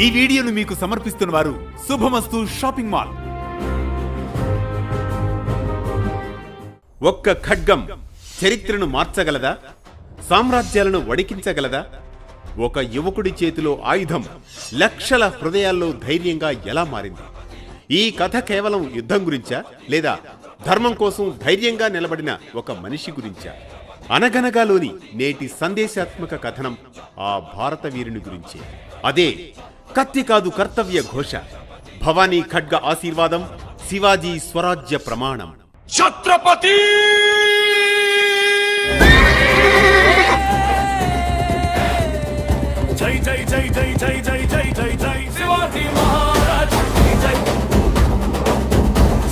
ఈ వీడియోను మీకు సమర్పిస్తున్న వారు శుభమస్తు షాపింగ్ మాల్. ఒక్క ఖడ్గం చరిత్రను మార్చగలదా? సామ్రాజ్యాలను వడికించగలదా? ఒక యువకుడి చేతిలో ఆయుధం లక్షల హృదయాల్లో ధైర్యంగా ఎలా మారింది? ఈ కథ కేవలం యుద్ధం గురించా, లేదా ధర్మం కోసం ధైర్యంగా నిలబడిన ఒక మనిషి గురించా? అనగనగాలోని నేటి సందేశాత్మక కథనం ఆ భారత వీరుని గురించే. అదే కత్తి కాదు కర్తవ్య ఘోష, భవానీ ఖడ్గ ఆశీర్వాదం, శివాజీ స్వరాజ్య ప్రమాణం. ఛత్రపతి జై జై జై జై జై జై జై జై జై శివాజీ మహారాజ్ జై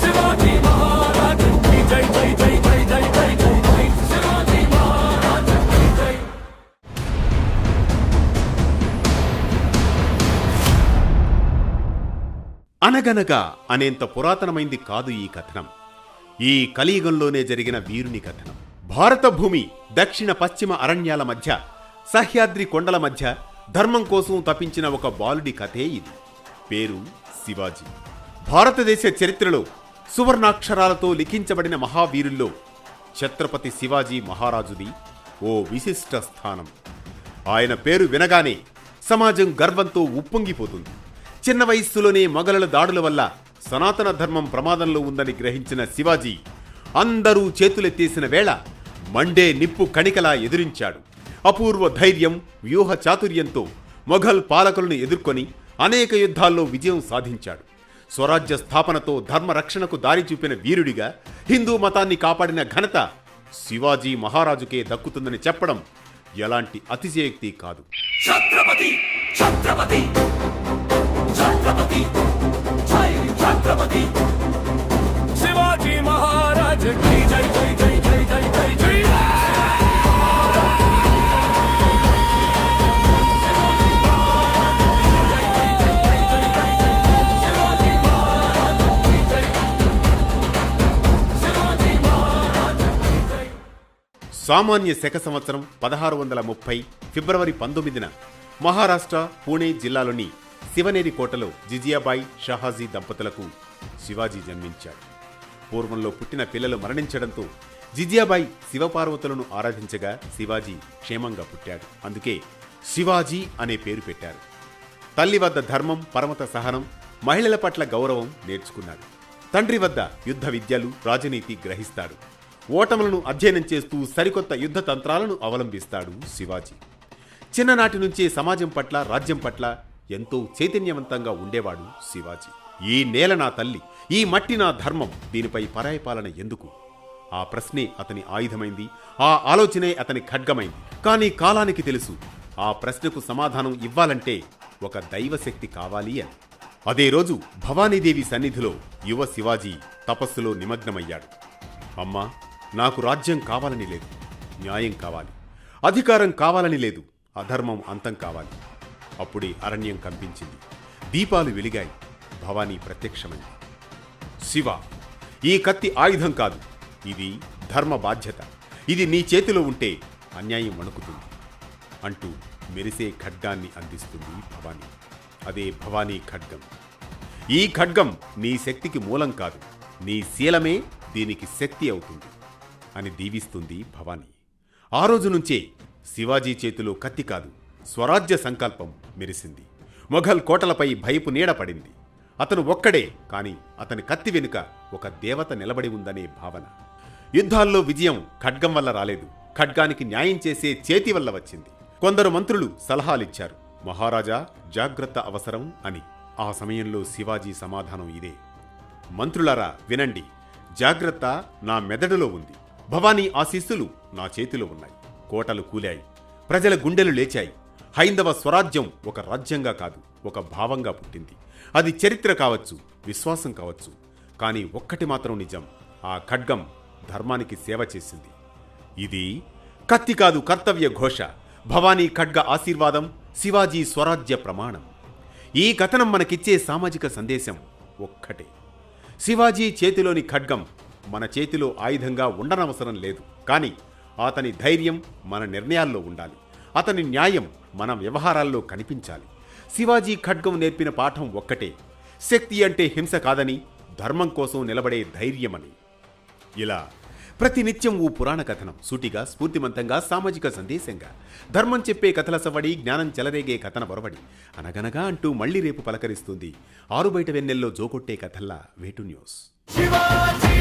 శివాజీ మహారాజ్ జై జై జై జై జై జై జై జై శివాజీ మహారాజ్ జై. అనగనగా అనేంత పురాతనమైంది కాదు ఈ కథనం. ఈ కలియుగంలోనే జరిగిన వీరుని కథనం. భారత భూమి దక్షిణ పశ్చిమ అరణ్యాల మధ్య, సహ్యాద్రి కొండల మధ్య ధర్మం కోసం తపించిన ఒక బాలుడి కథే ఇది. పేరు శివాజీ. భారతదేశ చరిత్రలో సువర్ణాక్షరాలతో లిఖించబడిన మహావీరుల్లో ఛత్రపతి శివాజీ మహారాజుది ఓ విశిష్ట స్థానం. ఆయన పేరు వినగానే సమాజం గర్వంతో ఉప్పొంగిపోతుంది. చిన్న వయస్సులోనే మొఘలుల దాడుల వల్ల సనాతన ధర్మం ప్రమాదంలో ఉందని గ్రహించిన శివాజీ అందరూ చేతులెత్తేసిన వేళ మండే నిప్పు కణికలా ఎదిరించాడు. అపూర్వ ధైర్యం, వ్యూహ చాతుర్యంతో మొఘల్ పాలకులను ఎదుర్కొని అనేక యుద్ధాల్లో విజయం సాధించాడు. స్వరాజ్య స్థాపనతో ధర్మ రక్షణకు దారి చూపిన వీరుడిగా హిందూ మతాన్ని కాపాడిన ఘనత శివాజీ మహారాజుకే దక్కుతుందని చెప్పడం ఎలాంటి అతిశయోక్తి కాదు. ఛత్రపతి ఛత్రపతి ఛత్రపతి జై ఛత్రపతి శివాజీ మహారాజ్ జై జై జై జై జై జై జై జై. సామాన్య శక సంవత్సరం 1630 ఫిబ్రవరి 19న మహారాష్ట్ర పూణే జిల్లాలోని శివనేరి కోటలో జిజియాబాయి షాహాజీ దంపతులకు శివాజీ జన్మించాడు. పూర్వంలో పుట్టిన పిల్లలు మరణించడంతో జిజియాబాయి శివపార్వతులను ఆరాధించగా శివాజీ క్షేమంగా పుట్టాడు. అందుకే శివాజీ అనే పేరు పెట్టారు. తల్లి వద్ద ధర్మం, పరమత సహనం, మహిళల పట్ల గౌరవం నేర్చుకున్నాడు. తండ్రి వద్ద యుద్ధ విద్యలు, రాజనీతి గ్రహిస్తాడు. ఓటములను అధ్యయనం చేస్తూ సరికొత్త యుద్ధ తంత్రాలను అవలంబిస్తాడు శివాజీ. చిన్ననాటి నుంచే సమాజం పట్ల, రాజ్యం పట్ల ఎంతో చైతన్యవంతంగా ఉండేవాడు శివాజీ. ఈ నేల నా తల్లి, ఈ మట్టి నా ధర్మం, దీనిపై పరాయి పాలన ఎందుకు? ఆ ప్రశ్నే అతని ఆయుధమైంది, ఆ ఆలోచనే అతని ఖడ్గమైంది. కానీ కాలానికి తెలుసు, ఆ ప్రశ్నకు సమాధానం ఇవ్వాలంటే ఒక దైవశక్తి కావాలి అని. అదే రోజు భవానీదేవి సన్నిధిలో యువ శివాజీ తపస్సులో నిమగ్నమయ్యాడు. అమ్మా, నాకు రాజ్యం కావాలని లేదు, న్యాయం కావాలి. అధికారం కావాలని లేదు, అధర్మం అంతం కావాలి. అప్పుడే అరణ్యం కంపించింది, దీపాలు వెలిగాయి, భవానీ ప్రత్యక్షమైంది. శివ, ఈ కత్తి ఆయుధం కాదు, ఇది ధర్మ బాధ్యత. ఇది నీ చేతిలో ఉంటే అన్యాయం వణుకుతుంది అంటూ మెరిసే ఖడ్గాన్ని అందిస్తుంది భవానీ. అదే భవానీ ఖడ్గం. ఈ ఖడ్గం నీ శక్తికి మూలం కాదు, నీ శీలమే దీనికి శక్తి అవుతుంది అని దీవిస్తుంది భవానీ. ఆ రోజు నుంచే శివాజీ చేతిలో కత్తి కాదు, స్వరాజ్య సంకల్పం మెరిసింది. మొఘల్ కోటలపై భయపు నీడ పడింది. అతను ఒక్కడే, కాని అతని కత్తి వెనుక ఒక దేవత నిలబడి ఉందనే భావన. యుద్ధాల్లో విజయం ఖడ్గం వల్ల రాలేదు, ఖడ్గానికి న్యాయం చేసే చేతి వల్ల వచ్చింది. కొందరు మంత్రులు సలహాలిచ్చారు, మహారాజా జాగ్రత్త అవసరం అని. ఆ సమయంలో శివాజీ సమాధానం ఇదే: మంత్రులారా వినండి, జాగ్రత్త నా మెదడులో ఉంది. భవానీ ఆశీస్సులు నా చేతిలో ఉన్నాయి. కోటలు కూలాయి, ప్రజల గుండెలు లేచాయి. హైందవ స్వరాజ్యం ఒక రాజ్యంగా కాదు, ఒక భావంగా పుట్టింది. అది చరిత్ర కావచ్చు, విశ్వాసం కావచ్చు, కానీ ఒక్కటి మాత్రం నిజం: ఆ ఖడ్గం ధర్మానికి సేవ చేసింది. ఇది కత్తి కాదు కర్తవ్య ఘోష, భవానీ ఖడ్గ ఆశీర్వాదం, శివాజీ స్వరాజ్య ప్రమాణం. ఈ కథనం మనకిచ్చే సామాజిక సందేశం ఒక్కటే: శివాజీ చేతిలోని ఖడ్గం మన చేతిలో ఆయుధంగా ఉండనవసరం లేదు, కానీ అతని ధైర్యం మన నిర్ణయాల్లో ఉండాలి. అతని న్యాయం మన వ్యవహారాల్లో కనిపించాలి. శివాజీ ఖడ్గం నేర్పిన పాఠం ఒక్కటే, శక్తి అంటే హింస కాదని, ధర్మం కోసం నిలబడే ధైర్యమని. ఇలా ప్రతినిత్యం ఓ పురాణ కథనం, సూటిగా స్ఫూర్తిమంతంగా సామాజిక సందేశంగా, ధర్మం చెప్పే కథల సవడి, జ్ఞానం చెలరేగే కథన బొరవడి, అనగనగా అంటూ మళ్లీ రేపు పలకరిస్తుంది ఆరుబయట వెన్నెల్లో జోకొట్టే కథల్లా వేటు న్యూస్. శివాజీ